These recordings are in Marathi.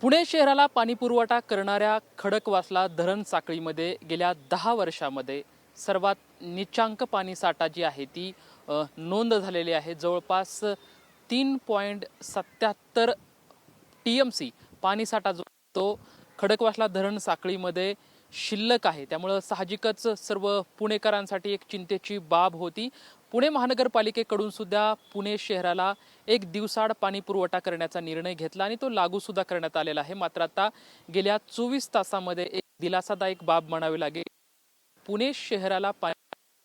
पुणे शहराला पाणीपुरवठा करणाऱ्या खडकवासला धरण साखळीमध्ये गेल्या 10 वर्षामध्ये सर्वात नीचांक पाणीसाठा जी आहे ती नोंद झालेली आहे। जवळपास 3.77 TMC पाणीसाठा जो तो खडकवासला धरण साखळीमध्ये शिल्लक आहे। त्यामुळे साहजिकच सर्व पुणेकरांसाठी एक चिंतेची बाब होती। पुणे महानगरपालिकेकडून सुद्धा पुणे शहराला एक दिवसाआड पाणी पुरवठा करण्याचा निर्णय घेतला आणि तो लागू सुद्धा करण्यात आलेला आहे। मात्र आता गेल्या 24 तासामध्ये एक दिलासादायक बाब म्हणावी लागेल। पुणे शहराला पाणी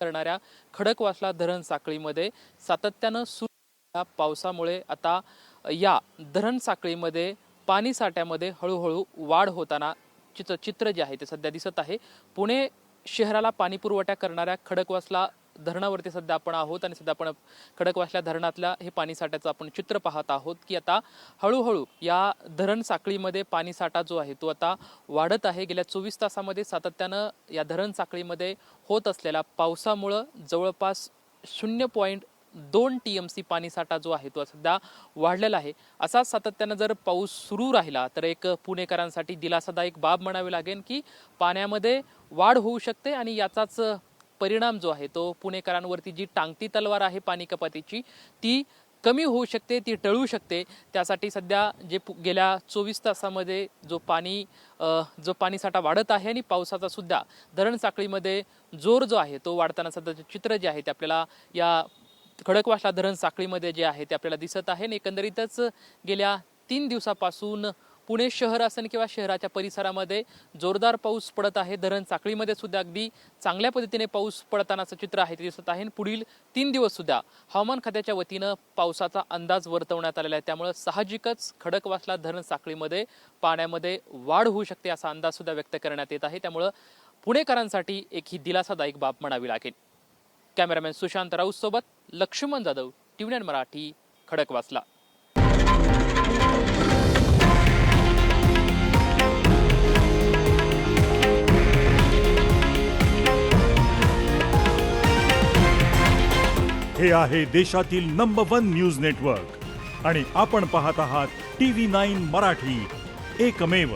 करणाऱ्या खडकवासला धरण साखळीमध्ये सातत्याने सुरू पावसामुळे आता या धरण साखळीमध्ये पाणी साठ्यामध्ये हळूहळू वाढ होताना चित्र जे आहे ते सध्या दिसत आहे। पुणे शहराला पाणी पुरवठा करणाऱ्या खडकवासला धरणावरती सध्या आपण आहोत आणि सध्या आपण खडकवासला धरणातल्या हे पाणी साठ्याचं आपण चित्र पाहत आहोत की आता हळूहळू या धरण साखळीमध्ये पाणी साठा जो आहे तो आता वाढत आहे। गेल्या 24 तासामध्ये सातत्यानं या धरण साखळीमध्ये होत असलेल्या पावसामुळे जवळपास 0.2 TMC पाणी साठा जो आहे तो सध्या वाढलेला आहे। असा सातत्यानं जर पाऊस सुरू राहिला तर एक पुणेकरांसाठी दिलासादायक बाब म्हणावी लागेल की पाण्यामध्ये वाढ होऊ शकते आणि याचाच परिणाम जो आहे तो पुणेकरांवरती जी टांगती तलवार आहे पाणी कपातीची ती कमी होऊ शकते, ती टळू शकते। त्यासाठी सध्या जे गेल्या 24 तासामध्ये जो पाणीसाठा वाढत आहे आणि पावसाचा सुद्धा धरण साखळीमध्ये जोर जो आहे तो वाढताना सध्याचे चित्र जे आहे ते आपल्याला या खडकवासला धरण साखळीमध्ये जे आहे ते आपल्याला दिसत आहे। आणि एकंदरीतच गेल्या 3 दिवसापासून पुणे शहर असेल किंवा शहराच्या परिसरामध्ये जोरदार पाऊस पडत आहे। धरण साखळीमध्ये सुद्धा अगदी चांगल्या पद्धतीने पाऊस पडतानाचं चित्र आहे ते दिसत आहे। पुढील 3 दिवस सुद्धा हवामान खात्याच्या वतीनं पावसाचा अंदाज वर्तवण्यात आलेला आहे। त्यामुळे साहजिकच खडकवासला धरण साखळीमध्ये पाण्यामध्ये वाढ होऊ शकते असा अंदाज सुद्धा व्यक्त करण्यात येत आहे। त्यामुळे पुणेकरांसाठी एक ही दिलासादायक बाब म्हणावी लागेल। कॅमेरामॅन सुशांत राऊत सोबत लक्ष्मण जाधव, TV9 मराठी, खडकवासला। हे आहे देशातील नंबर 1 न्यूज नेटवर्क आणि आपण पाहत आहात TV9 मराठी, एकमेव।